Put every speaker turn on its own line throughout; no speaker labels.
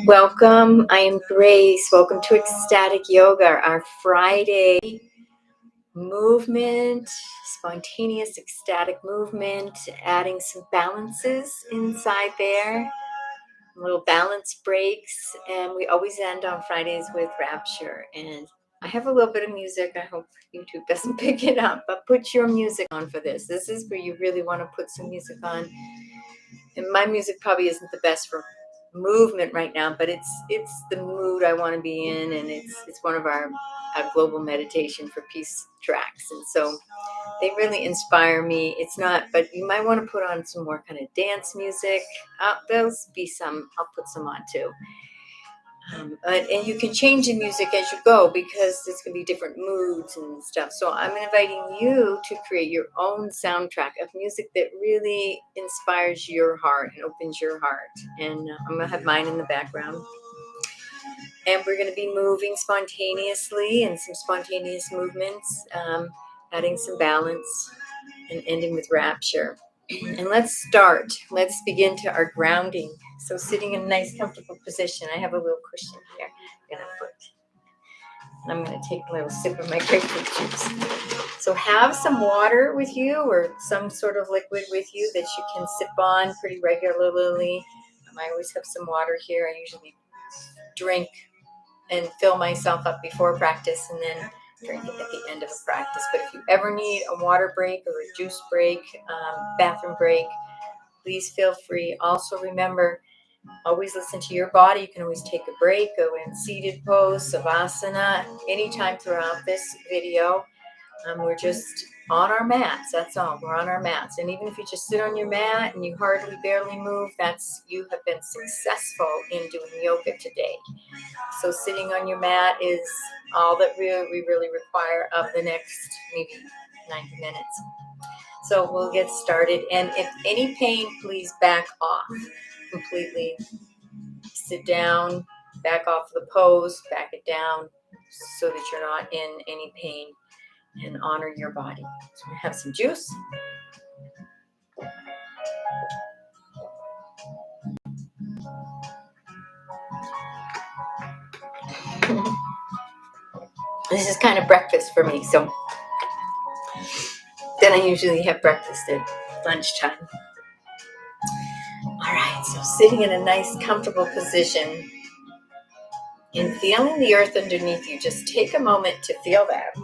Welcome, I am Grace. Welcome to Ecstatic Yoga, our Friday movement, spontaneous ecstatic movement, adding some balances inside there, little balance breaks, and we always end on Fridays with Rapture. And I have a little bit of music. I hope YouTube doesn't pick it up, but put your music on for this. This is where you really want to put some music on. And my music probably isn't the best for movement right now, but it's the mood I want to be in, and it's one of our global meditation for peace tracks, and so they really inspire me. It's not, but you might want to put on some more kind of dance music. There'll be some. I'll put some on too. And you can change the music as you go because there's going to be different moods and stuff. So I'm inviting you to create your own soundtrack of music that really inspires your heart and opens your heart. And I'm going to have mine in the background. And we're going to be moving spontaneously and some spontaneous movements, adding some balance and ending with Rapture. And let's start. Let's begin to our grounding. So sitting in a nice, comfortable position. I have a little cushion here. I'm going to take a little sip of my grapefruit juice. So have some water with you or some sort of liquid with you that you can sip on pretty regularly. I always have some water here. I usually drink and fill myself up before practice and then drink it at the end of a practice. But if you ever need a water break or a juice break, bathroom break, please feel free. Also remember, always listen to your body. You can always take a break, go in seated pose, savasana, anytime throughout this video. We're just on our mats. That's all. We're on our mats. And even if you just sit on your mat and you hardly barely move, you have been successful in doing yoga today. So sitting on your mat is all that we really require of the next maybe 90 minutes. So we'll get started. And if any pain, please back off completely. Sit down, back off the pose, back it down so that you're not in any pain, and honor your body. So we have some juice. This is kind of breakfast for me, so then I usually have breakfast at lunchtime. All right, so sitting in a nice, comfortable position and feeling the earth underneath you. Just take a moment to feel that.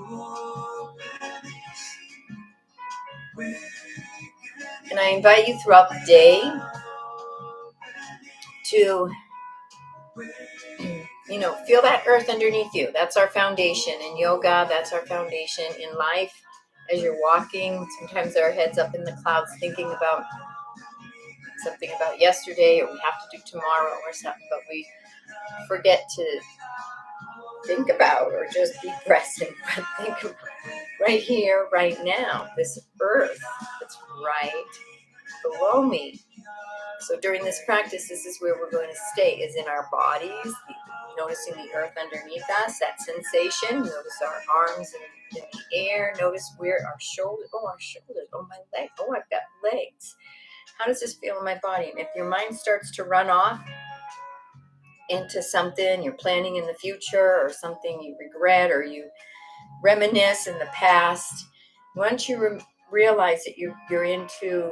And I invite you throughout the day to, feel that earth underneath you. That's our foundation. In yoga, that's our foundation. In life, as you're walking, sometimes our head's up in the clouds thinking about something about yesterday, or we have to do tomorrow or something, but we forget to think about or just be present, but think about right here, right now, this earth that's right below me. So during this practice, this is where we're going to stay, is in our bodies, noticing the earth underneath us, that sensation. Notice our arms in the air. Notice where our shoulders, my legs. Oh, I've got legs. How does this feel in my body? And if your mind starts to run off into something you're planning in the future or something you regret or you reminisce in the past, once you realize that you're into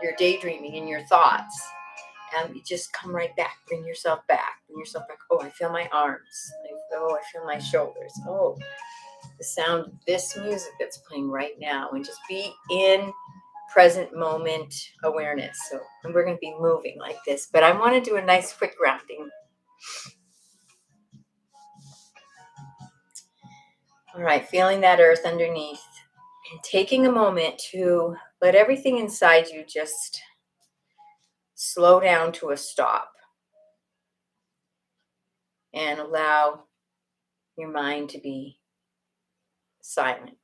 your daydreaming and your thoughts, and you just come right back, bring yourself back. Oh, I feel my arms. I feel my shoulders. Oh, the sound of this music that's playing right now, and just be in present moment awareness. And we're going to be moving like this, but I want to do a nice quick grounding. All right, feeling that earth underneath and taking a moment to let everything inside you just slow down to a stop and allow your mind to be silent.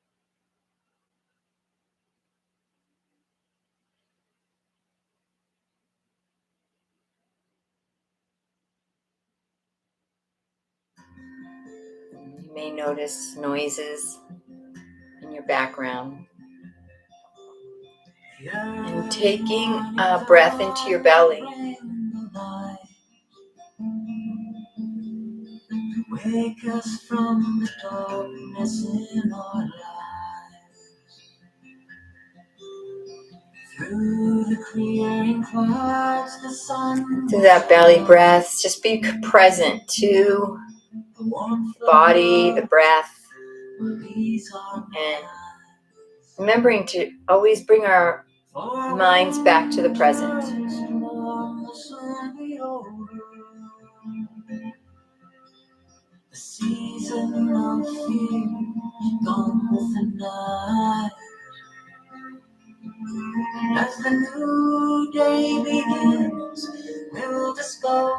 You may notice noises in your background. And taking a breath into your belly. Wake us from the darkness in our lives. Through the clearing clouds, the sun. Through that belly breath, just be present to the body, the breath, and remembering to always bring our minds back to the present. The season of fear gone with the night. As the new day begins, we'll discover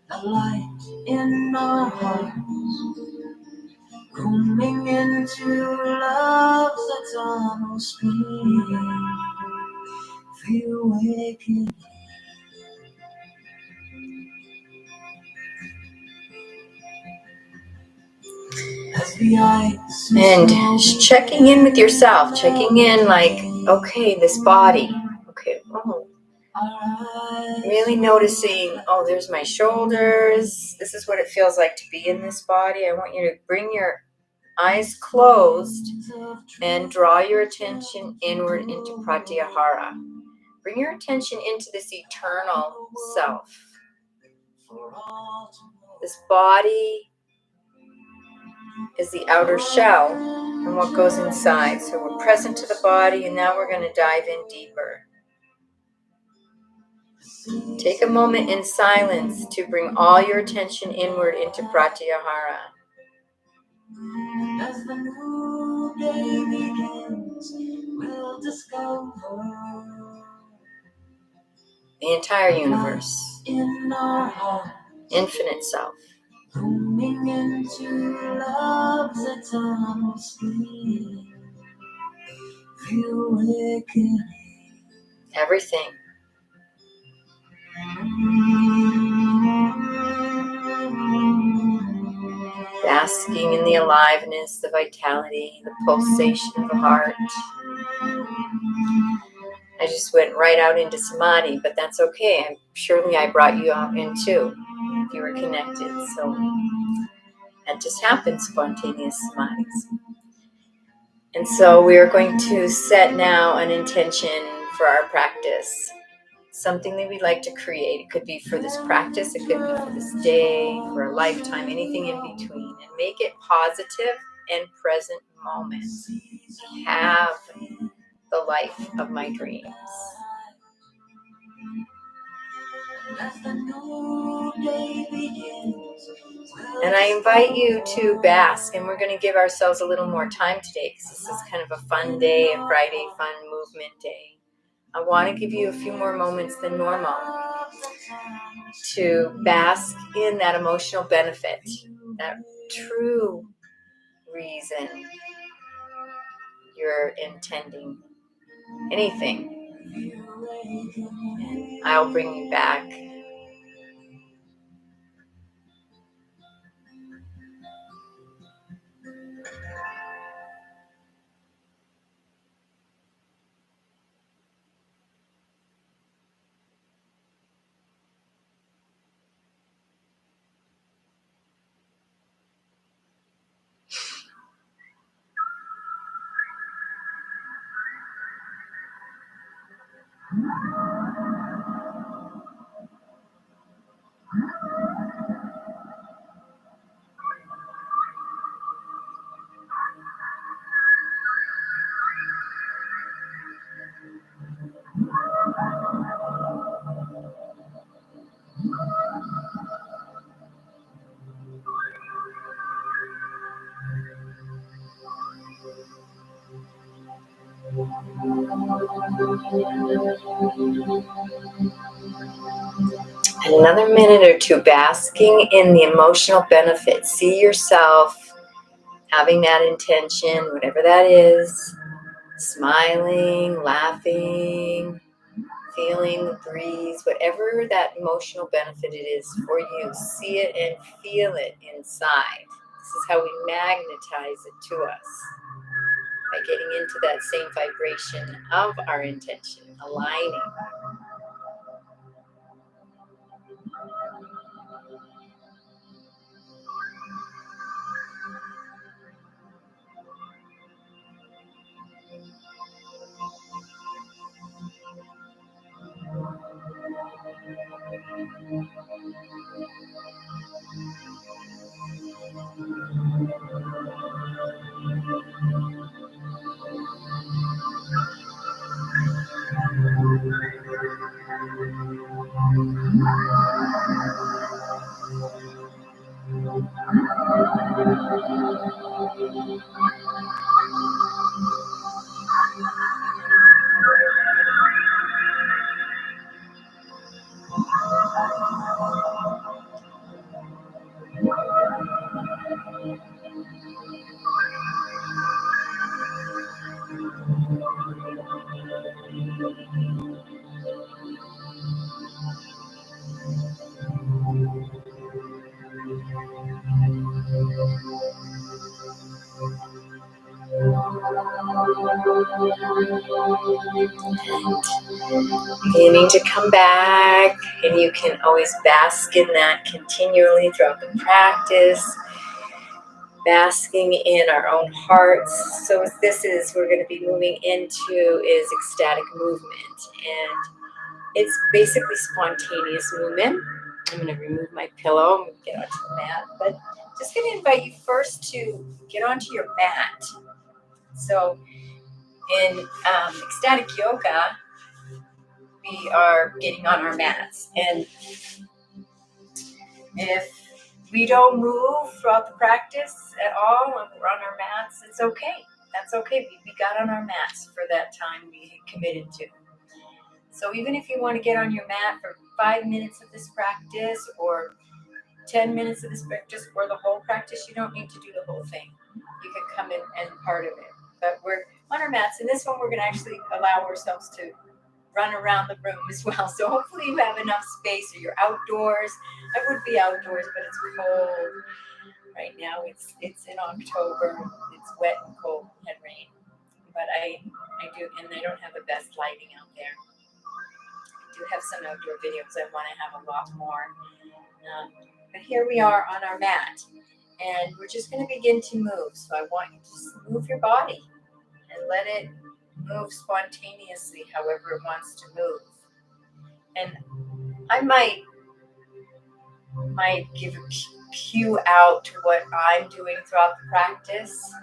the light in our hearts, coming into love's eternal spring. Feel waking. And checking in with yourself, checking in like, okay, this body, okay, really noticing, there's my shoulders, this is what it feels like to be in this body. I want you to bring your eyes closed and draw your attention inward into pratyahara. Bring your attention into this eternal self. This body is the outer shell and what goes inside. So we're present to the body, and now we're going to dive in deeper. Take a moment in silence to bring all your attention inward into pratyahara. As the new day begins, we'll discover the entire universe, in our hearts, infinite self. Blooming into love's eternal spring. Feel waking. Everything. Basking in the aliveness, the vitality, the pulsation of the heart. I just went right out into samadhi, but that's okay. Surely I brought you out in too, if you were connected. So that just happens, spontaneous samadhis. And so we are going to set now an intention for our practice. Something that we'd like to create. It could be for this practice, it could be for this day, for a lifetime, anything in between. And make it positive and present moment. Have the life of my dreams. And I invite you to bask, and we're going to give ourselves a little more time today because this is kind of a fun day, a Friday fun movement day. I want to give you a few more moments than normal to bask in that emotional benefit, that true reason you're intending anything. And I'll bring you back. Another minute or two basking in the emotional benefit. See yourself having that intention, whatever that is, smiling, laughing, feeling the breeze, whatever that emotional benefit it is for you. See it and feel it inside. This is how we magnetize it to us. by getting into that same vibration of our intention, aligning. Beginning to come back, and you can always bask in that continually throughout the practice, basking in our own hearts. So what this is, we're going to be moving into is ecstatic movement, and it's basically spontaneous movement. I'm going to remove my pillow and get onto the mat, but just going to invite you first to get onto your mat. So in ecstatic yoga, we are getting on our mats, and if we don't move throughout the practice at all when we're on our mats, it's okay. That's okay. We got on our mats for that time we committed to. So even if you want to get on your mat for 5 minutes of this practice or 10 minutes of this practice or the whole practice, you don't need to do the whole thing. You can come in and part of it. But we're on our mats, and this one we're going to actually allow ourselves to run around the room as well. So hopefully you have enough space, or you're outdoors. I would be outdoors, but it's cold right now. It's in October. It's wet and cold and rain. But I do, and I don't have the best lighting out there. I do have some outdoor videos. I want to have a lot more. But here we are on our mat, and we're just going to begin to move. So I want you to just move your body and let it move spontaneously however it wants to move. And I might give a cue out to what I'm doing throughout the practice,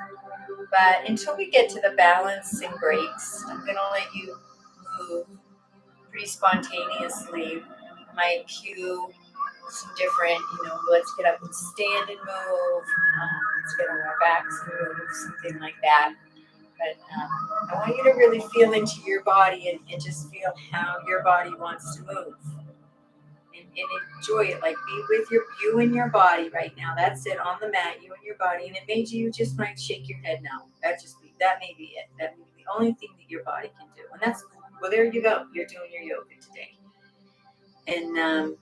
but until we get to the balancing breaks, I'm going to let you move pretty spontaneously. I might cue some different, let's get up and stand and move, let's get on our backs and move, something like that. But I want you to really feel into your body and just feel how your body wants to move. And enjoy it. Like, be with you and your body right now. That's it, on the mat, you and your body. And it made you just might shake your head now. That may be it. That may be the only thing that your body can do. And that's, well, there you go. You're doing your yoga today. And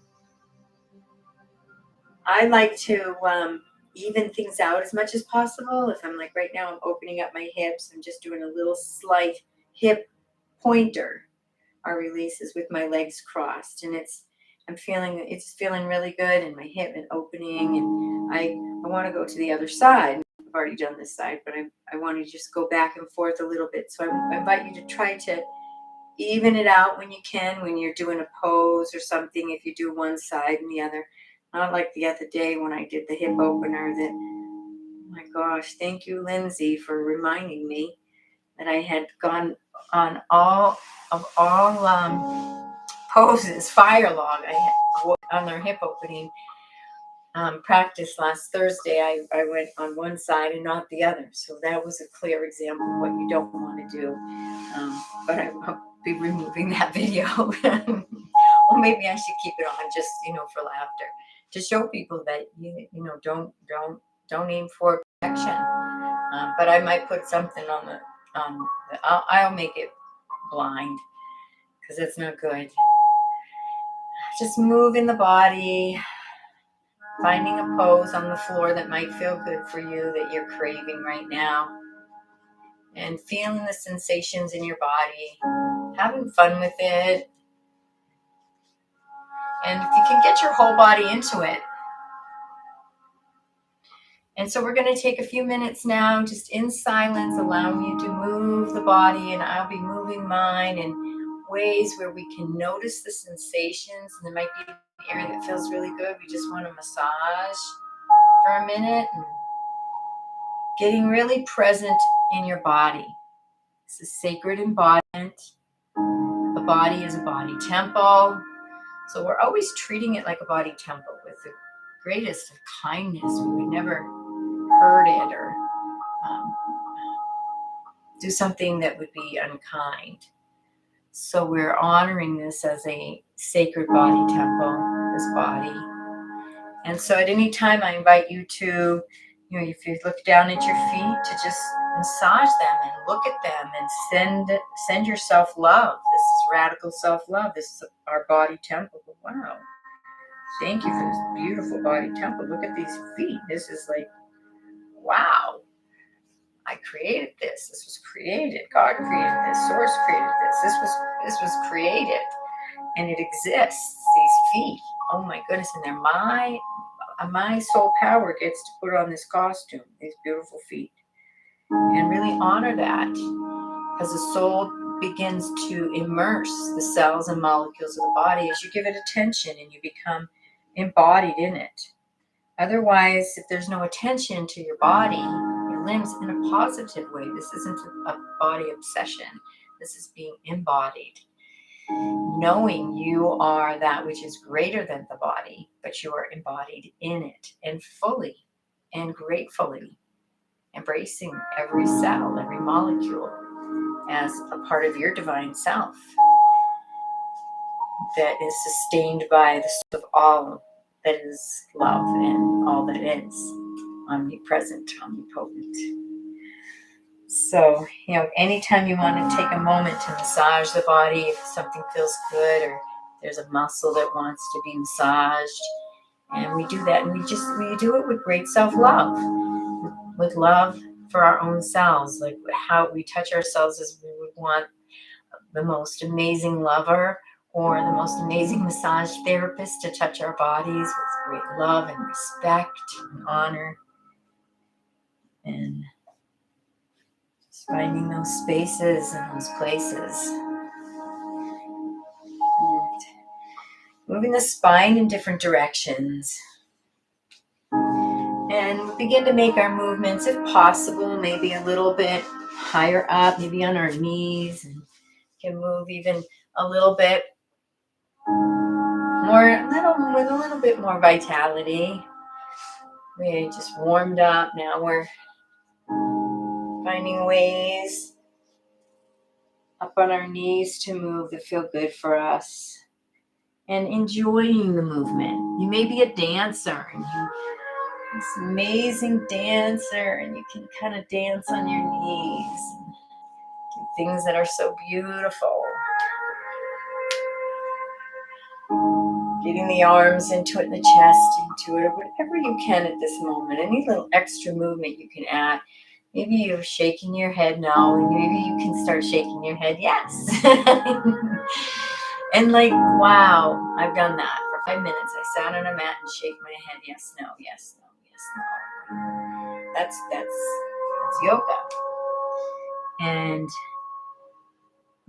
I like to even things out as much as possible. If I'm like right now, I'm opening up my hips. I'm just doing a little slight hip pointer or releases with my legs crossed, and it's feeling really good, and my hip and opening, and I want to go to the other side. I've already done this side, but I want to just go back and forth a little bit. So I invite you to try to even it out when you can, when you're doing a pose or something, if you do one side and the other. Not like the other day when I did the hip opener that, oh my gosh, thank you, Lindsay, for reminding me that I had gone on all poses, fire log. I had on their hip opening practice last Thursday. I went on one side and not the other. So that was a clear example of what you don't want to do. But I'll be removing that video. Or maybe I should keep it on just, for laughter, to show people that, don't aim for perfection. But I might put something on I'll make it blind, because it's not good. Just move in the body, finding a pose on the floor that might feel good for you, that you're craving right now. and feeling the sensations in your body, having fun with it. And if you can get your whole body into it. And so we're going to take a few minutes now, just in silence, allowing you to move the body, and I'll be moving mine in ways where we can notice the sensations. And there might be an area that feels really good. We just want to massage for a minute and getting really present in your body. It's a sacred embodiment. The body is a body temple. So we're always treating it like a body temple with the greatest of kindness. We would never hurt it or do something that would be unkind. So we're honoring this as a sacred body temple, this body. And so at any time I invite you to, if you look down at your feet, to just massage them and look at them and send yourself love. This is radical self-love. This is our body temple. Wow. Thank you for this beautiful body temple. Look at these feet. This is like, wow. I created this. This was created. God created this. Source created this. This was created, and it exists. These feet. Oh my goodness! And they're my soul power gets to put on this costume. These beautiful feet, and really honor that, because the soul begins to immerse the cells and molecules of the body as you give it attention and you become embodied in it. Otherwise, if there's no attention to your body, your limbs in a positive way, this isn't a body obsession. This is being embodied. Knowing you are that which is greater than the body, but you are embodied in it, and fully and gratefully embracing every cell, every molecule as a part of your divine self that is sustained by the source of all that is love and all that is omnipresent, omnipotent. So, anytime you want to take a moment to massage the body, if something feels good or there's a muscle that wants to be massaged, and we do that, and we do it with great self-love, with love for our own selves, like how we touch ourselves as we would want the most amazing lover or the most amazing massage therapist to touch our bodies with great love and respect and honor. And just finding those spaces and those places. And moving the spine in different directions. And we begin to make our movements, if possible, maybe a little bit higher up, maybe on our knees. And can move even a little bit more, with a little bit more vitality. We just warmed up. Now we're finding ways up on our knees to move that feel good for us and enjoying the movement. You may be a dancer and you're this amazing dancer and you can kind of dance on your knees and do things that are so beautiful. Getting the arms into it and the chest into it, or whatever you can at this moment. Any little extra movement you can add. Maybe you're shaking your head no, and maybe you can start shaking your head yes. And like, wow, I've done that for 5 minutes. I sat on a mat and shake my head yes, no, yes, no, yes, no. That's yoga. And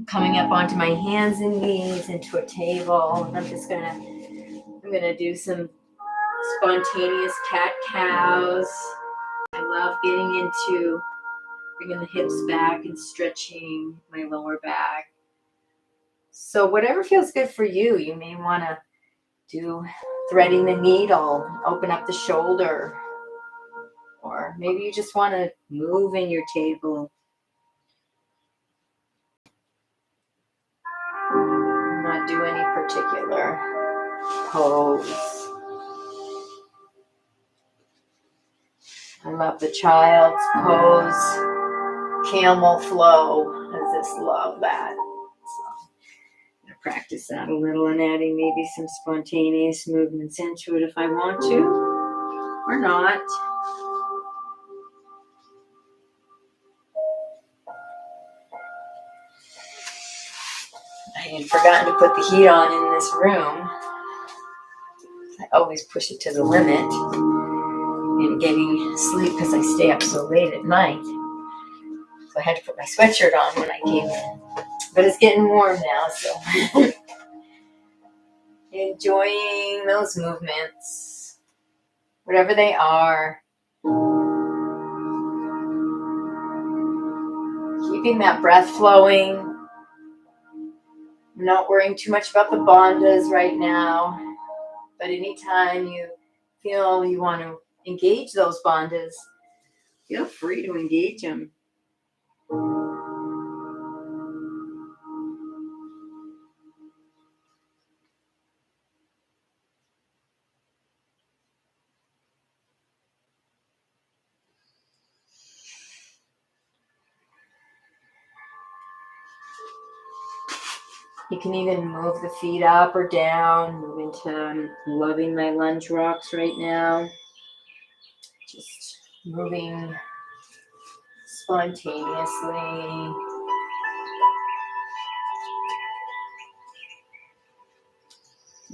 coming up onto my hands and knees into a table. And I'm gonna do some spontaneous cat-cows. I love getting into bringing the hips back and stretching my lower back. So whatever feels good for you, you may want to do threading the needle, open up the shoulder, or maybe you just want to move in your table. Not do any particular pose. I love the child's pose, camel flow. I just love that. So I'm going to practice that a little and adding maybe some spontaneous movements into it if I want to, or not. I had forgotten to put the heat on in this room. I always push it to the limit in getting sleep because I stay up so late at night. So I had to put my sweatshirt on when I came in. But it's getting warm now, so enjoying those movements, whatever they are. Keeping that breath flowing. I'm not worrying too much about the bandhas right now. But anytime you feel you want to engage those bandhas, feel free to engage them. You can even move the feet up or down, move into, I'm loving my lunge rocks right now. Just moving spontaneously.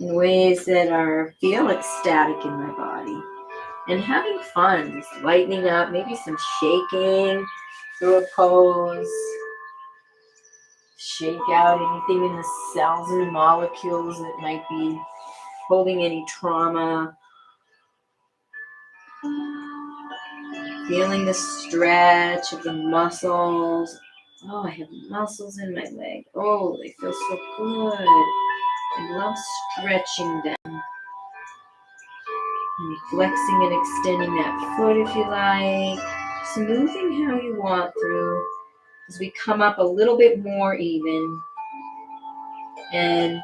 In ways that feel ecstatic in my body. And having fun, just lightening up, maybe some shaking through a pose. Shake out anything in the cells and molecules that might be holding any trauma. Feeling the stretch of the muscles. Oh, I have muscles in my leg. Oh, they feel so good. I love stretching them. And flexing and extending that foot if you like. Just moving how you want through as we come up a little bit more even. And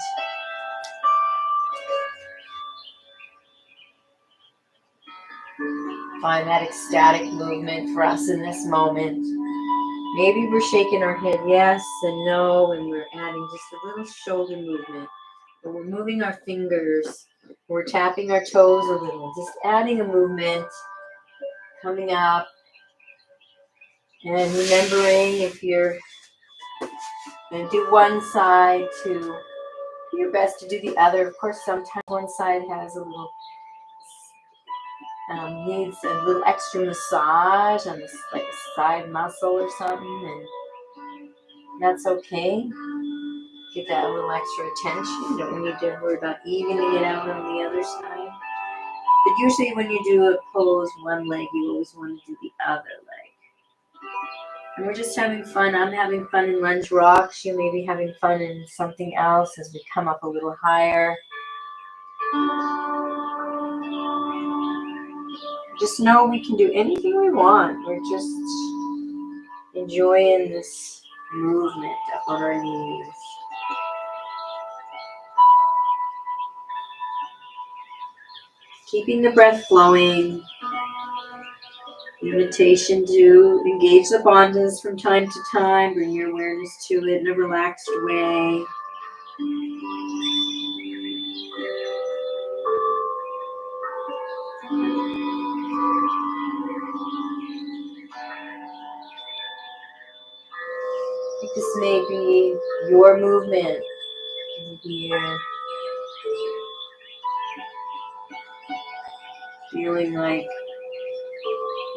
find that ecstatic movement for us in this moment. Maybe we're shaking our head yes and no, and we're adding just a little shoulder movement. Or we're moving our fingers. We're tapping our toes a little. Just adding a movement. Coming up. And remembering if you're going to do one side, to do your best to do the other. Of course, sometimes one side has a little needs a little extra massage on this, like a side muscle or something, and that's okay. Give that a little extra attention. You don't need to worry about evening it out on the other side. But usually when you do a pose one leg, you always want to do the other leg. And we're just having fun. I'm having fun in lunge rocks. You may be having fun in something else as we come up a little higher. Just know we can do anything we want. We're just enjoying this movement up on our knees. Keeping the breath flowing. Invitation to engage the bandhas from time to time. Bring your awareness to it in a relaxed way. I think this may be your movement. Maybe you're feeling like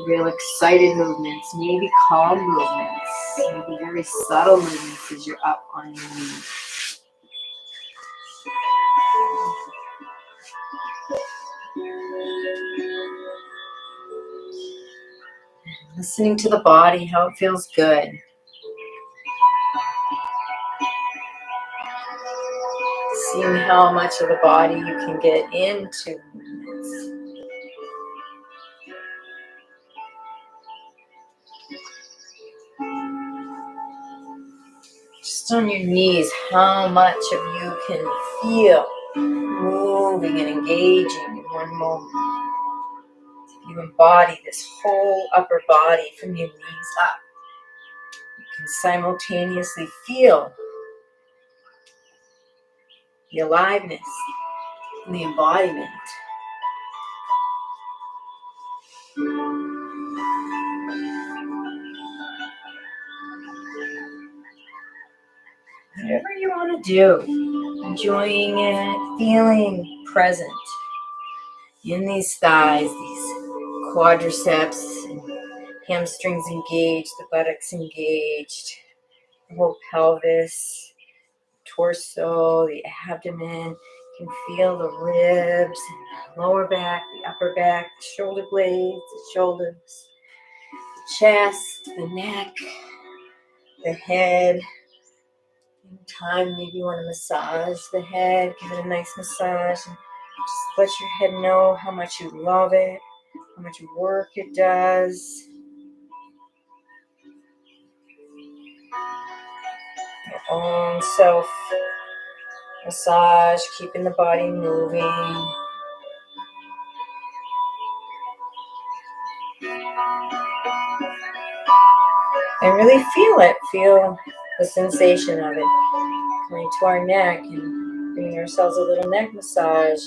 real excited movements, maybe calm movements, maybe very subtle movements as you're up on your knees. Listening to the body, how it feels good. Seeing how much of the body you can get into movements. Just on your knees, how much of you can feel moving and engaging in one moment. You embody this whole upper body from your knees up. You can simultaneously feel the aliveness and the embodiment. whatever you want to do. Enjoying it, feeling present in these thighs, these quadriceps, hamstrings engaged, the buttocks engaged, the whole pelvis, torso, the abdomen. You can feel the ribs, lower back, the upper back, the shoulder blades, the shoulders, the chest, the neck, the head. In time, maybe you want to massage the head, give it a nice massage, and just let your head know how much you love it, how much work it does. Your own self massage, keeping the body moving. And really feel the sensation of it. Coming to our neck and giving ourselves a little neck massage.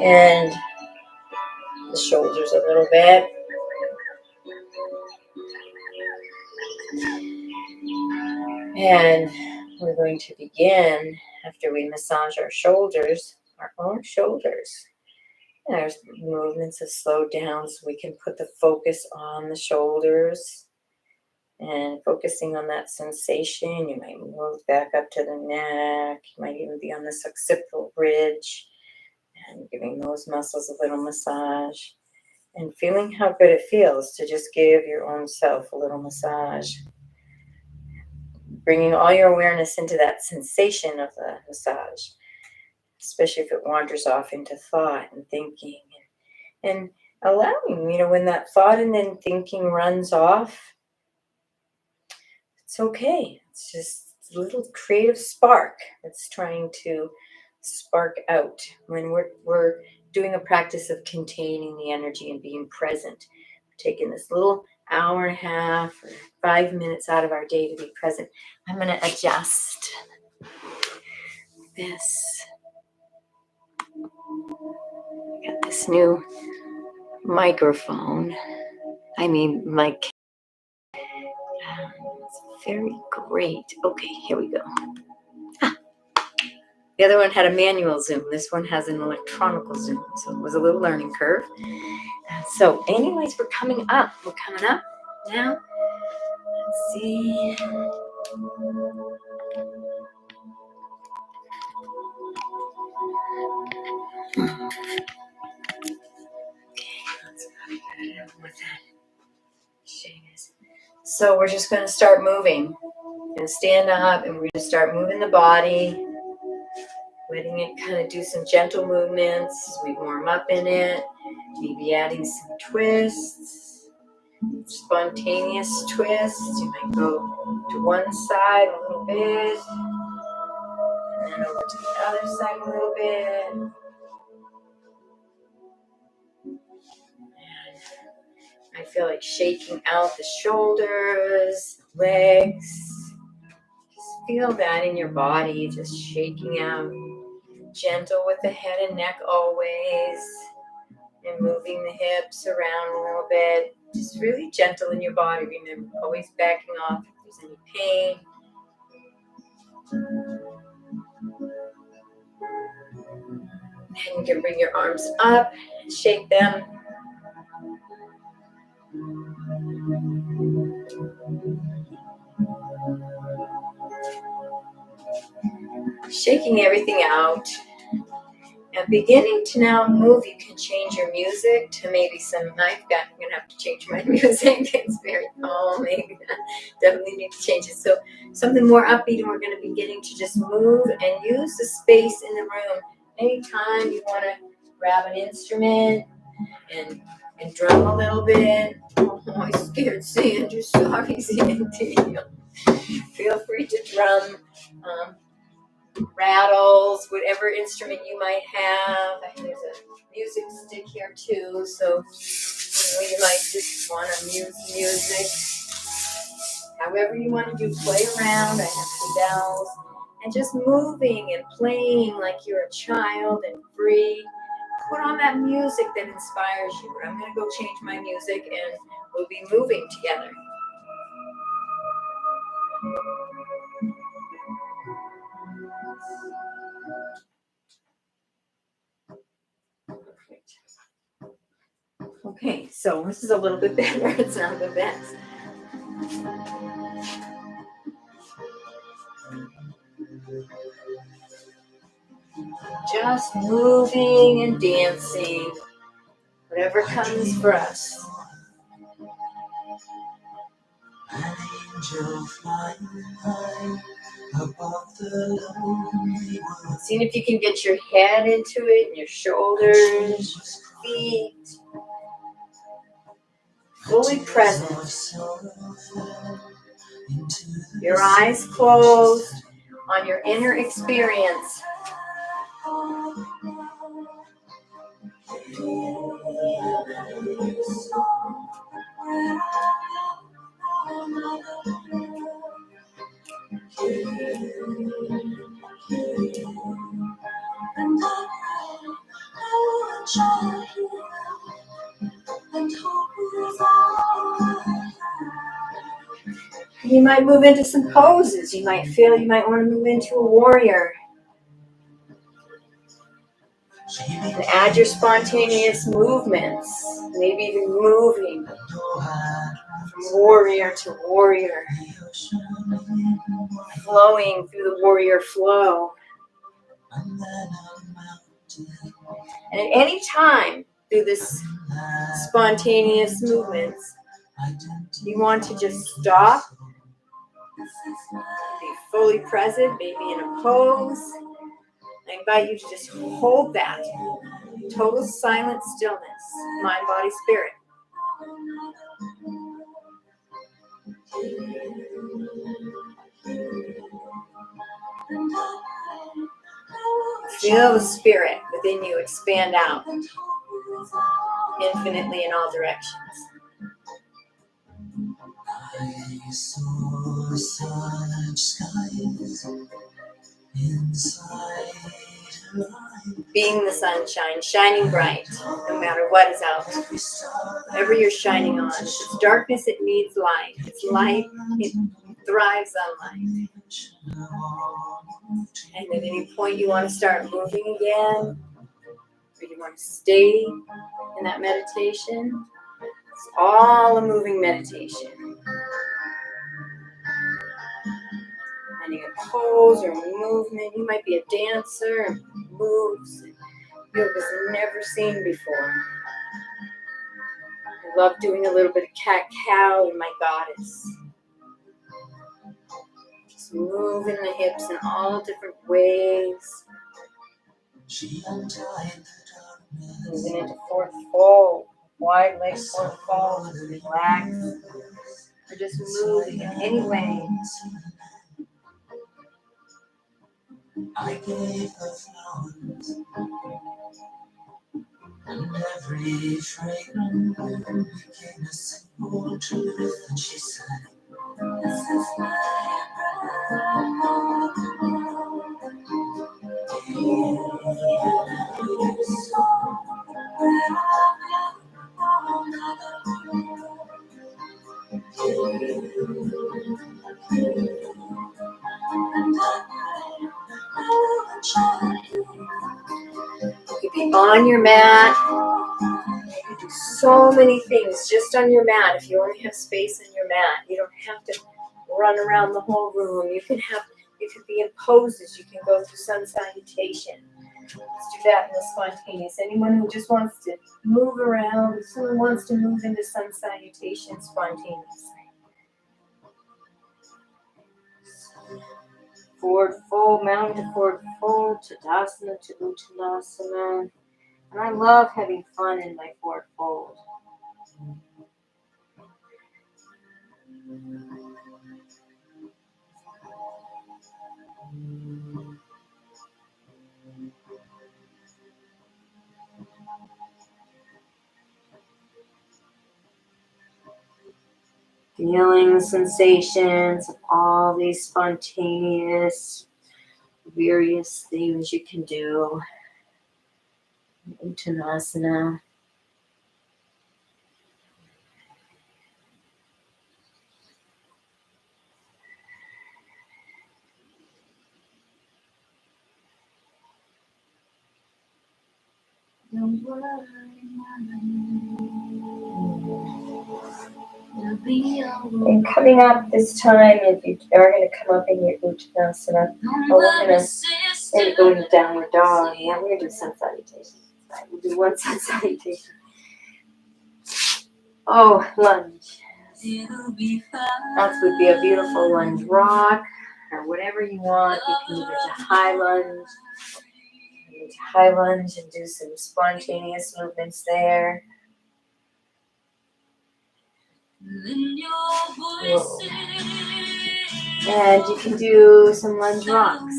And the shoulders a little bit. And we're going to begin, after we massage our shoulders, our own shoulders. And our movements have slowed down so we can put the focus on the shoulders. And focusing on that sensation, you might move back up to the neck. You might even be on this occipital ridge. And giving those muscles a little massage. And feeling how good it feels to just give your own self a little massage. Bringing all your awareness into that sensation of the massage, especially if it wanders off into thought and thinking, and allowing, when that thought and then thinking runs off, it's okay. It's just a little creative spark that's trying to spark out when we're doing a practice of containing the energy and being present. We're taking this little hour and a half or 5 minutes out of our day to be present. I'm going to adjust this. I got this new microphone. It's very great. Okay, here we go. The other one had a manual zoom. This one has an electronical zoom. So it was a little learning curve. So anyways, we're coming up. We're coming up now. Let's see. So we're just going to start moving. We're going to stand up and we're going to start moving the body, letting it kind of do some gentle movements as we warm up in it, maybe adding some twists, spontaneous twists. You might go to one side a little bit, and then over to the other side a little bit. I feel like shaking out the shoulders, legs. Just feel that in your body, just shaking out. Gentle with the head and neck always. And moving the hips around a little bit. Just really gentle in your body. Remember, always backing off if there's any pain. And you can bring your arms up and shake them. Shaking everything out. And beginning to now move, you can change your music to maybe I'm going to have to change my music. It's very calming. Definitely need to change it. So something more upbeat, and we're going to be beginning to just move and use the space in the room. Anytime you want to grab an instrument and drum a little bit. Oh, I scared Sandra. Sorry, Sandy. Feel free to drum. Rattles, whatever instrument you might have. There's a music stick here too, so you might just want to use music. However you want to do, play around. I have some bells. And just moving and playing like you're a child and free. Put on that music that inspires you. I'm going to go change my music and we'll be moving together. Okay, so this is a little bit better. It's not the best. Just moving and dancing, whatever comes for us. An angel flying high above the lonely world. Seeing if you can get your head into it, and your shoulders, feet, fully present. Your eyes closed on your inner experience. You might move into some poses. You might feel you might want to move into a warrior. And add your spontaneous movements. Maybe even moving from warrior to warrior. Flowing through the warrior flow. And at any time through this spontaneous movements, you want to just stop, be fully present, maybe in a pose. I invite you to just hold that total silent stillness, mind, body, spirit. Feel the spirit within you expand out infinitely in all directions. I saw such skies inside her eyes. Being the sunshine, shining bright, no matter what is out. Whatever you're shining on. If it's darkness, it needs light. If it's light, it thrives on light. And at any point you want to start moving again, or you want to stay in that meditation, it's all a moving meditation. Finding a pose or movement. You might be a dancer and moves yoga's never seen before. I love doing a little bit of cat-cow in my goddess. Just moving the hips in all different ways. Moving into fourth fold. Wide leg fourth fold. Just relax. Or just moving in any way. I gave her flowers, and every fragrant bloom became a simple truth. And she said, "This is my You could be on your mat. You could do so many things just on your mat. If you only have space in your mat, you don't have to run around the whole room. You could be in poses. You can go through sun salutation. Let's do that in the spontaneous. Anyone who just wants to move around, someone wants to move into sun salutation spontaneously. Forward fold, mountain to forward fold, Tadasana to Uttanasana. And I love having fun in my forward fold. Feeling the sensations of all these spontaneous, various things you can do. Uttanasana. And coming up this time, if you are going to come up in your Uttanasana, we're going to maybe go into downward dog. Yeah, we're going to do sun salutation. Right, we'll do one sun salutation. Oh, lunge. That would be a beautiful lunge rock, or whatever you want. You can move it to high lunge. Into high lunge and do some spontaneous movements there. Whoa. And you can do some lunge rocks.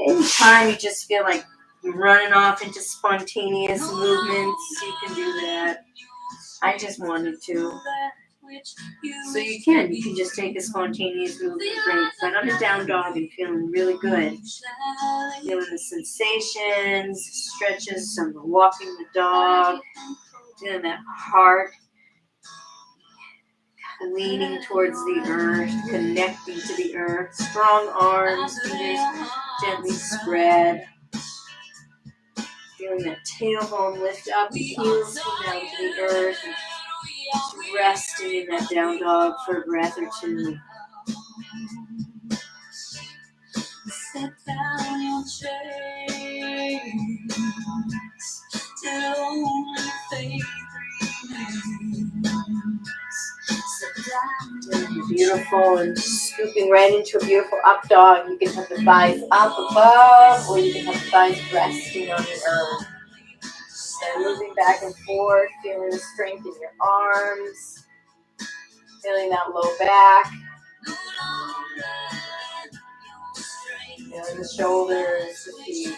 Anytime you just feel like you're running off into spontaneous movements, you can do that. I just wanted to. So you can just take a spontaneous movement, right on a down dog and feeling really good. Feeling the sensations, stretches, some walking the dog, feeling that heart leaning towards the earth, connecting to the earth. Strong arms, fingers gently spread. Feeling that tailbone lift up, the heels come down to the earth. And just resting in that down dog for a breath or two. Set down your chains till only faith remains. Beautiful, and scooping right into a beautiful up dog. You can have the thighs up above, or you can have the thighs resting on the earth. And moving back and forth, feeling the strength in your arms, feeling that low back, feeling the shoulders, the feet.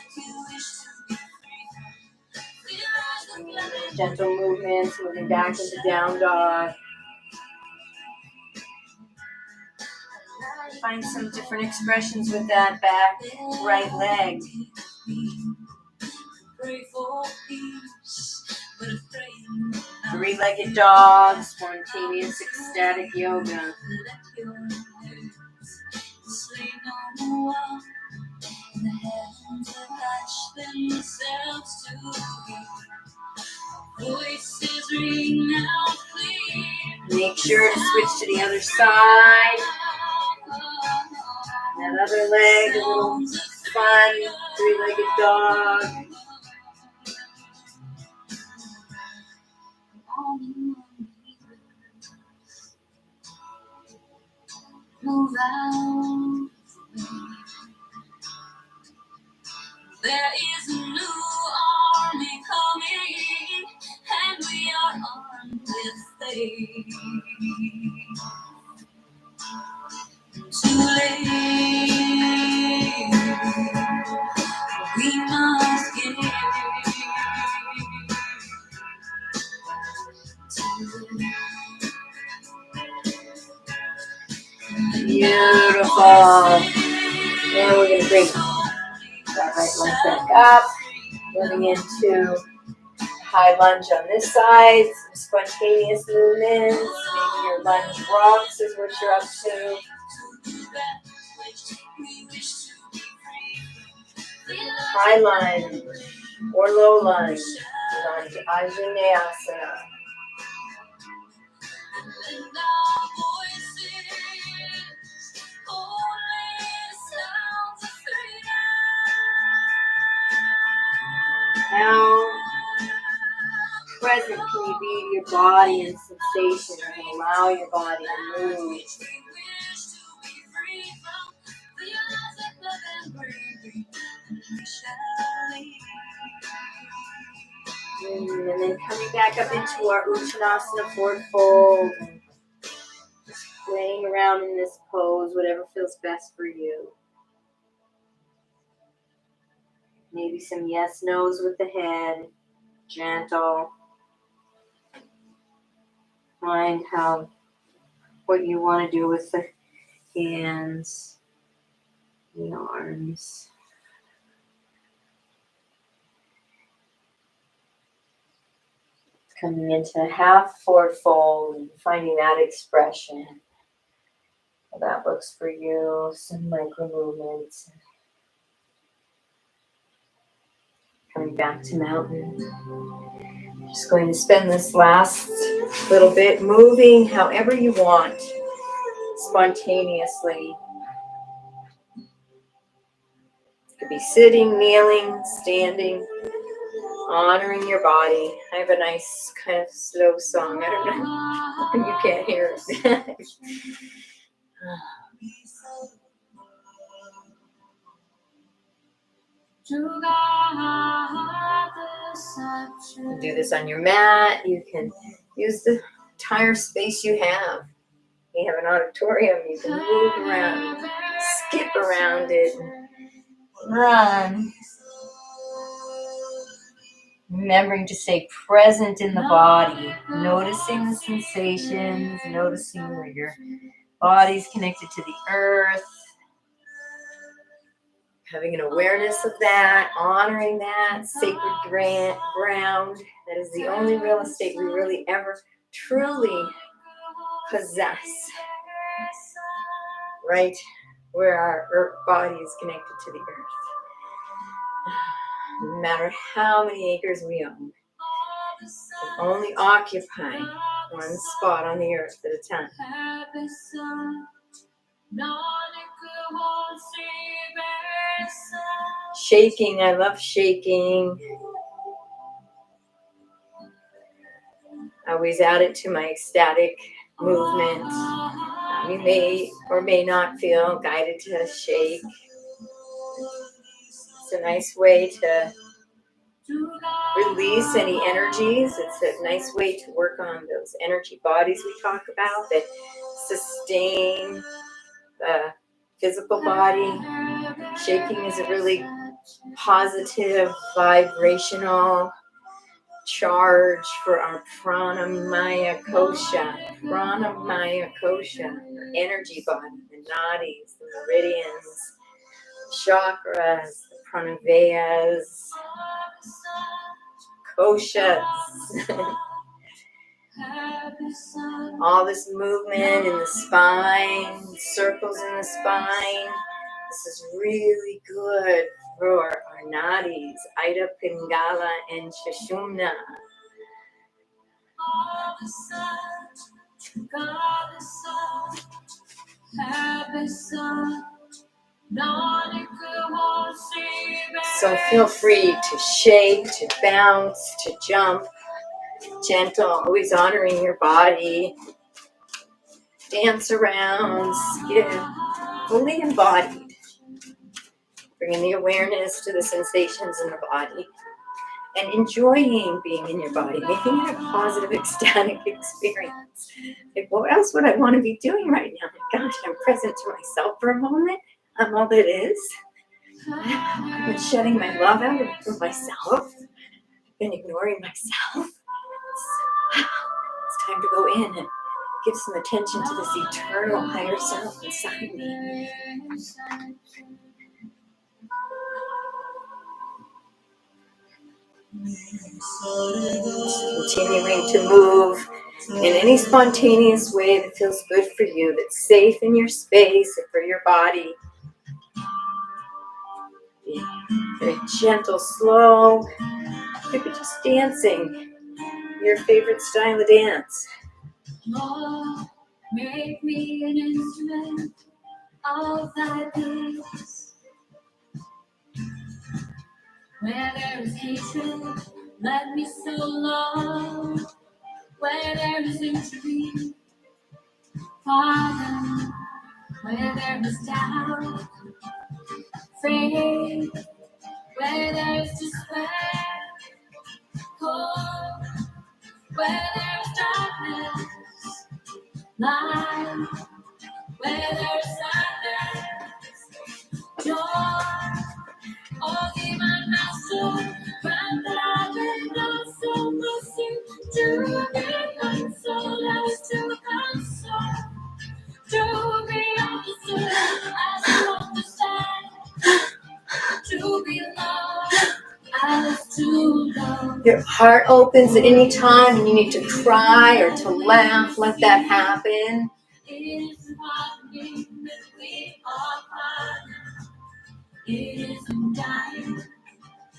Gentle movements, moving back into down dog. Find some different expressions with that back right leg. Three-legged dog, spontaneous ecstatic yoga. Make sure to switch to the other side. That other leg, a little fun, three-legged dog. Move out. There is a new army coming, and we are armed with faith. Too late, we must give. Beautiful. Now we're going to bring that right leg back up. Moving into high lunge on this side. Some spontaneous movements. Maybe your lunge rocks is what you're up to. High lunge or low lunge. Lunge Ajnasana. How present can you be in your body and sensation and allow your body to move? And then coming back up into our Uttanasana forward fold. Just playing around in this pose, whatever feels best for you. Maybe some yes, no's with the head. Gentle. Find what you want to do with the hands, the arms. Coming into half forward fold and finding that expression. How that looks for you. Some micro movements. Coming back to mountain. Just going to spend this last little bit moving however you want, spontaneously. You could be sitting, kneeling, standing, honoring your body. I have a nice kind of slow song. I don't know. You can't hear it. You can do this on your mat. You can use the entire space you have. You have an auditorium. You can move around, skip around it, run. Remembering to stay present in the body, noticing the sensations, noticing where your body's connected to the earth, having an awareness of that, honoring that sacred ground. That is the only real estate we really ever truly possess, right where our earth body is connected to the earth. No matter how many acres we own, we can only occupy one spot on the earth at a time. Shaking, I love shaking. I always add it to my ecstatic movement. You may or may not feel guided to shake. It's a nice way to release any energies. It's a nice way to work on those energy bodies we talk about that sustain the physical body. Shaking is a really positive, vibrational charge for our pranamaya kosha. Pranamaya kosha, our energy body, the nadis, the meridians, chakras, the pranavayas, koshas. All this movement in the spine, circles in the spine. This is really good for our nadis, Ida, Pingala, and Sushumna. So feel free to shake, to bounce, to jump, gentle, always honoring your body. Dance around, fully embodied. Bringing the awareness to the sensations in the body. And enjoying being in your body, making it a positive, ecstatic experience. Like, what else would I want to be doing right now? Gosh, I'm present to myself for a moment. I'm all that is. I've been shedding my love out of myself. I've been ignoring myself. It's time to go in and give some attention to this eternal higher self inside me. Continuing to move in any spontaneous way that feels good for you, that's safe in your space and for your body. Be very gentle, slow. Maybe just dancing, your favorite style of dance. Lord, make me an instrument of thy peace. Where there is hatred, let me sow love. Where there is injury, Father. Where there is doubt, faith. Where there is despair, hope. Where there is darkness, light. Where there is sadness, joy. Oh, divine master, grant that I may not so mercy to be consoled as to console, to be understood as to understand, to be loved as to love. Your heart opens at any time and you need to cry or to laugh, let that happen. It isn't dying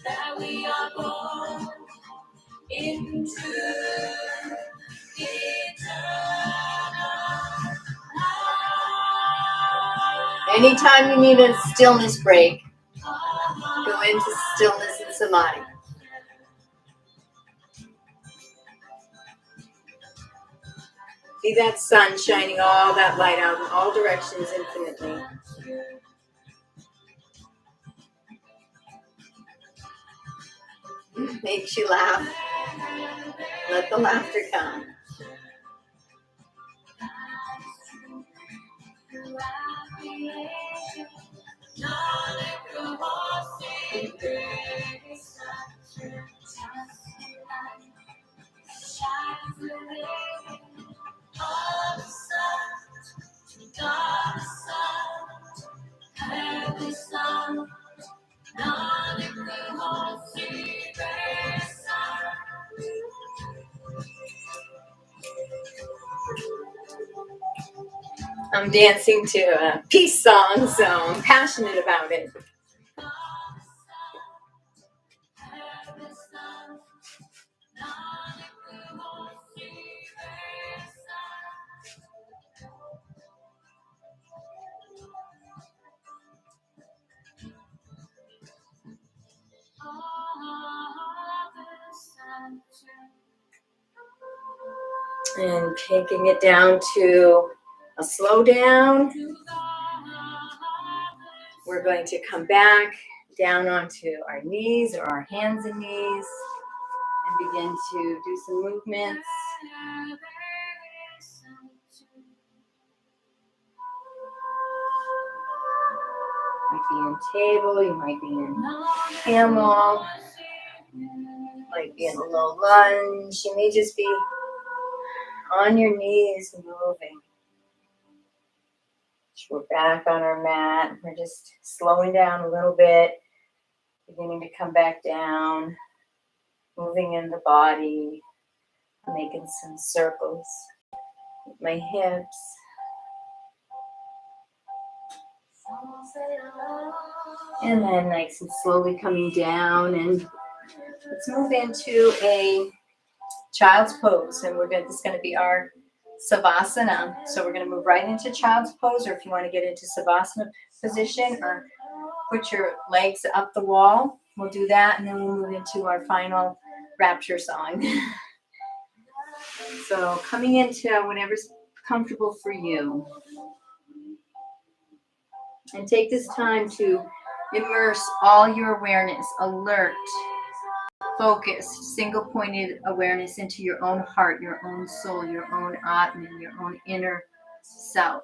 that we are born into eternal life. Anytime you need a stillness break, go into stillness and samadhi. See that sun shining all that light out in all directions infinitely. Makes you laugh. Let the laughter come. I'm dancing to a peace song, so I'm passionate about it. And taking it down to a slow down. We're going to come back down onto our knees or our hands and knees and begin to do some movements. You might be in table, you might be in camel, might be in a low lunge. You may just be on your knees moving. We're back on our mat. We're just slowing down a little bit, beginning to come back down, moving in the body, making some circles with my hips. And then nice and slowly coming down, and let's move into a child's pose. And this is going to be our savasana. So we're going to move right into child's pose, or if you want to get into savasana position or put your legs up the wall, we'll do that, and then we'll move into our final Rapture song. So coming into whatever's comfortable for you. And take this time to immerse all your awareness, alert, focused, single-pointed awareness into your own heart, your own soul, your own Atman, your own inner self.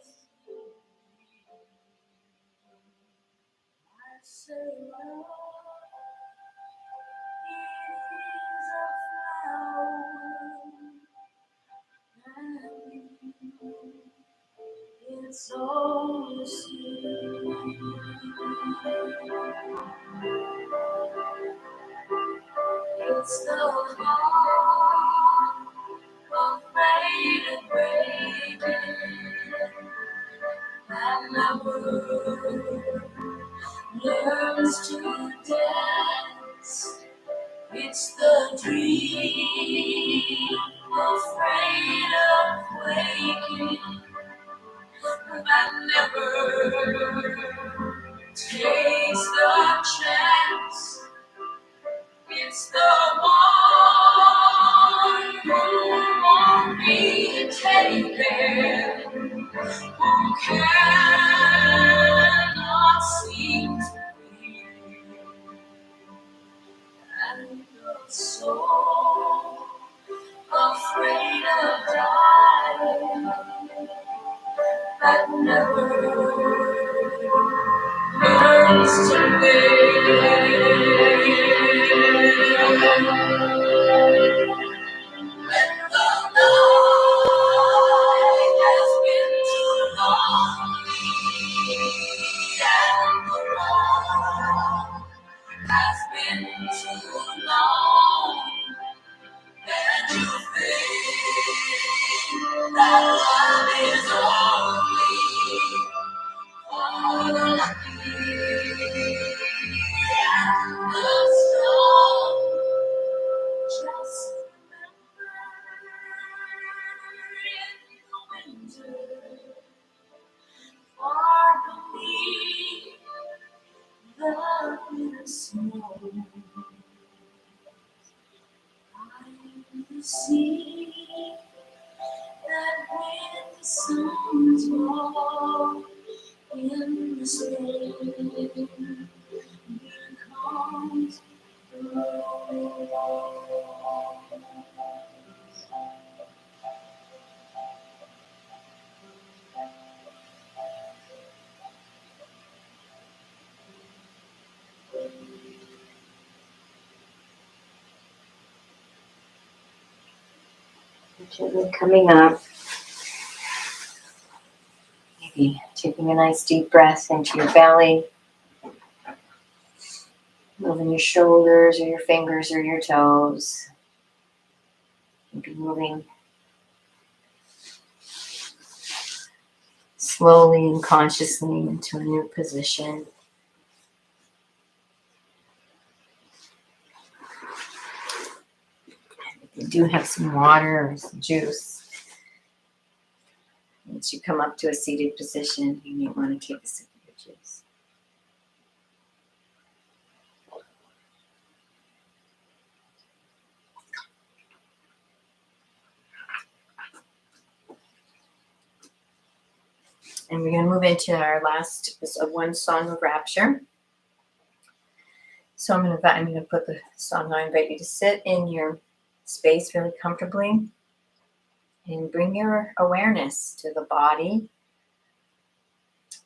It's all it's the heart afraid of breaking, and the world learns to dance. It's the dream afraid of waking, that never takes the chance. It's the one who won't be taken, who cannot seem to be, and the soul afraid of dying, that never learns to live. When the night has been too lonely and the road has been too long, That love is only for the lucky. The storm, just remember in the winter, far beneath the bitter snow, I see that when the sun's fall in the spring, here comes the rose. Gently coming up, maybe taking a nice deep breath into your belly, moving your shoulders or your fingers or your toes, maybe moving slowly and consciously into a new position. You do have some water or some juice. Once you come up to a seated position, you may want to take a sip of your juice. And we're going to move into our last one song of Rapture. So I'm going to put the song on. I invite you to sit in your space really comfortably and bring your awareness to the body,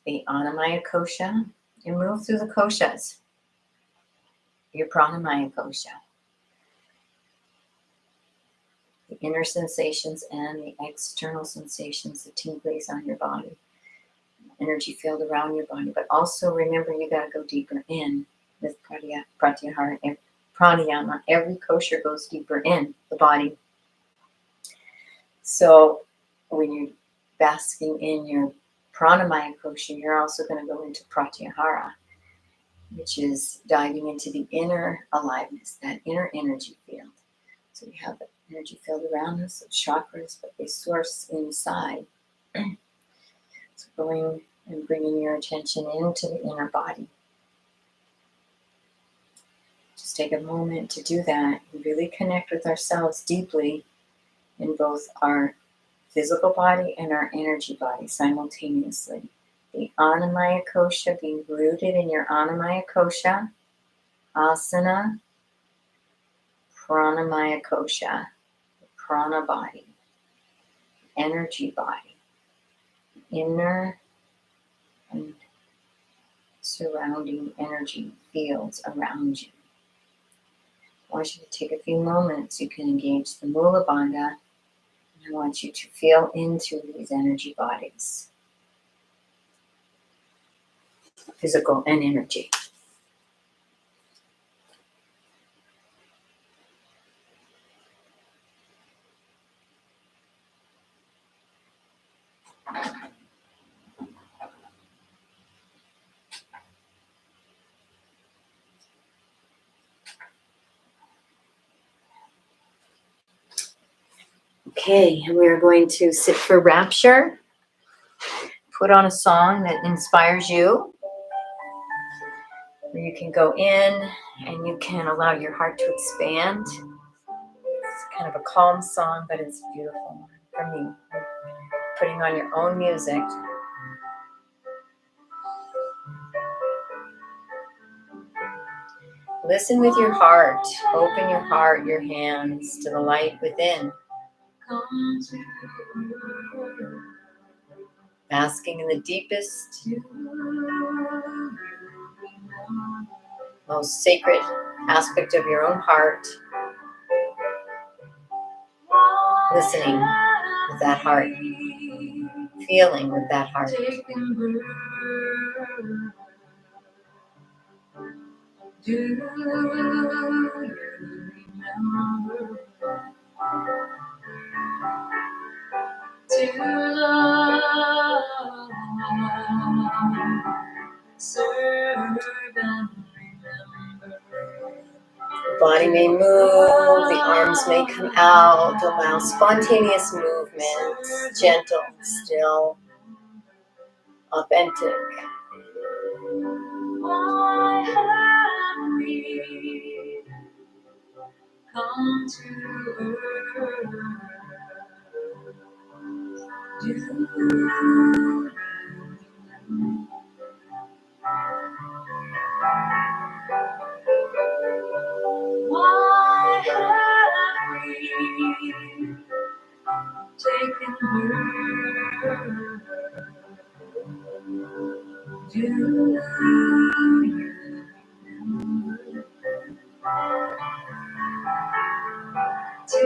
the Annamaya Kosha, and move through the koshas, your Pranamaya Kosha, the inner sensations and the external sensations, the tinglies on your body, energy field around your body. But also remember, you got to go deeper in with pratyahara and pranayama. Every kosha goes deeper in the body. So when you're basking in your pranamaya kosha, you're also going to go into pratyahara, which is diving into the inner aliveness, that inner energy field. So we have the energy field around us, the chakras, but they source inside. So going and bringing your attention into the inner body. Just take a moment to do that and really connect with ourselves deeply in both our physical body and our energy body simultaneously. The Annamaya Kosha, being rooted in your Annamaya Kosha, asana, Pranamaya Kosha, the prana body, energy body, inner and surrounding energy fields around you. I want you to take a few moments. You can engage the Mula Bandha. I want you to feel into these energy bodies, physical and energy. Okay, and we are going to sit for Rapture. Put on a song that inspires you, where you can go in and you can allow your heart to expand. It's kind of a calm song, but it's a beautiful one for me. Putting on your own music. Listen with your heart. Open your heart, your hands to the light within. Basking in the deepest, most sacred aspect of your own heart. Listening with that heart. Feeling with that heart. Do you remember love, serve and remember. The body may move, the arms may come out, allow spontaneous movements, gentle, still, authentic. Why have we come to earth? Why have we taken birth? Do you remember to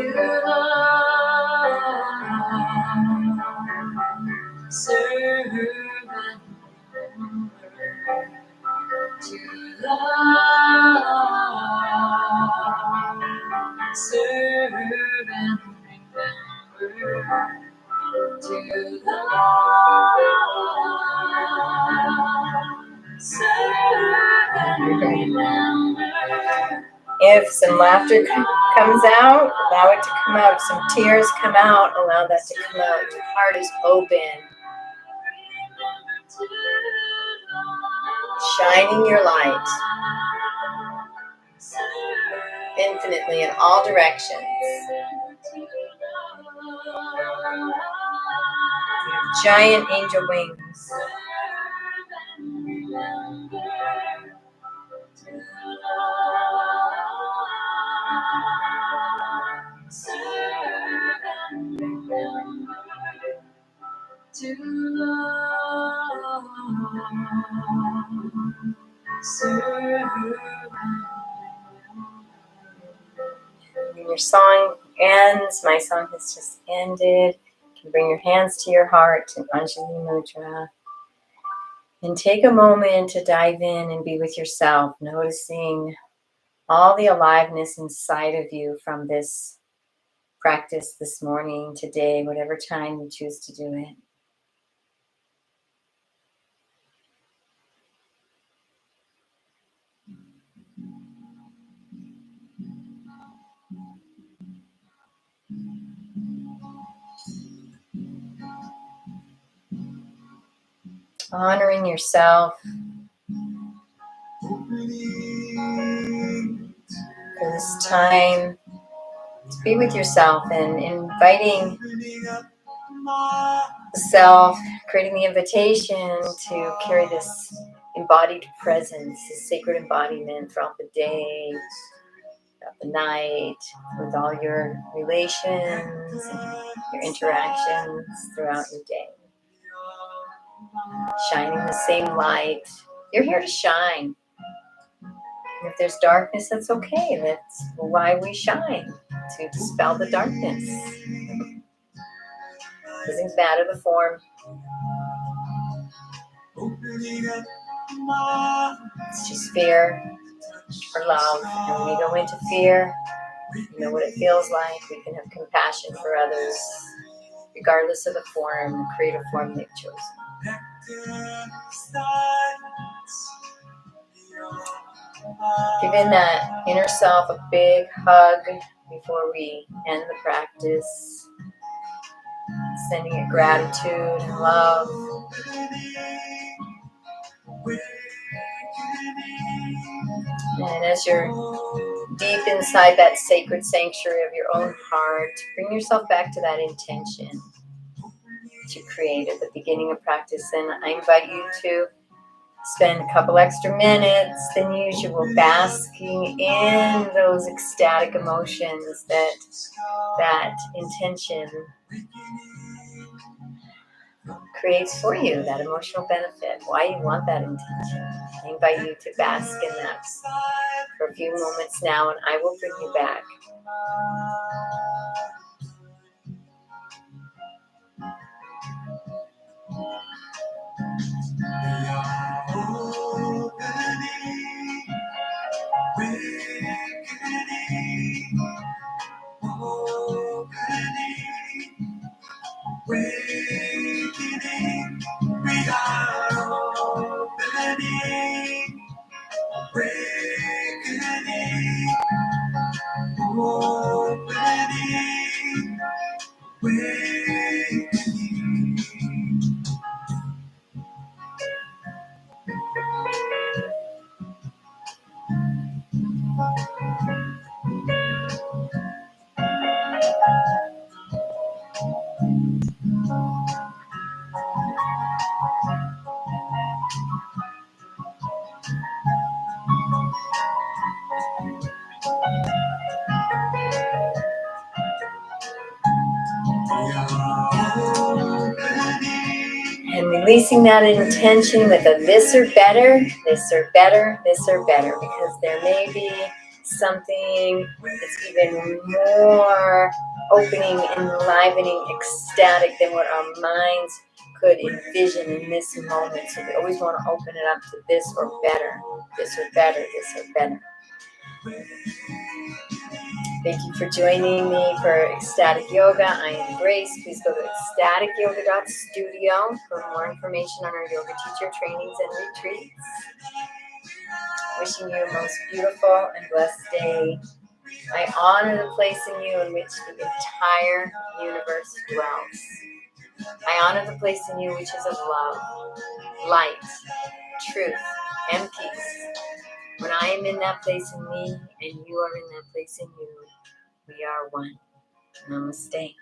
love, serve and remember? To love, serve and remember. To love, serve and remember. If some laughter comes out, allow it to come out. If some tears come out, allow that to come out. Your heart is open. Shining your light infinitely in all directions. Giant angel wings. To love, serve. When your song ends, my song has just ended. You can bring your hands to your heart in Anjali Mudra. And take a moment to dive in and be with yourself, noticing all the aliveness inside of you from this practice this morning, today, whatever time you choose to do it. Honoring yourself for this time to be with yourself and inviting the self, creating the invitation to carry this embodied presence, this sacred embodiment throughout the day, throughout the night, with all your relations and your interactions throughout your day. Shining the same light. You're here to shine. And if there's darkness, that's okay. That's why we shine, to dispel the darkness. Doesn't matter the form. It's just fear or love. And when we go into fear, you know what it feels like. We can have compassion for others, regardless of the form, the creative form they've chosen. Giving that inner self a big hug before we end the practice. Sending it gratitude and love. And as you're deep inside that sacred sanctuary of your own heart, bring yourself back to that intention that you create at the beginning of practice. And I invite you to spend a couple extra minutes than usual basking in those ecstatic emotions that intention creates for you, that emotional benefit, why you want that intention. I invite you to bask in that for a few moments now, and I will bring you back. And releasing that intention with a this or better, this or better, this or better, because there may be something that's even more opening, enlivening, ecstatic than what our minds could envision in this moment. So we always want to open it up to this or better, this or better, this or better. Thank you for joining me for Ecstatic Yoga. I am Grace. Please go to ecstaticyoga.studio for more information on our yoga teacher trainings and retreats. Wishing you a most beautiful and blessed day. I honor the place in you in which the entire universe dwells. I honor the place in you which is of love, light, truth, and peace. When I am in that place in me and you are in that place in you, we are one. Namaste.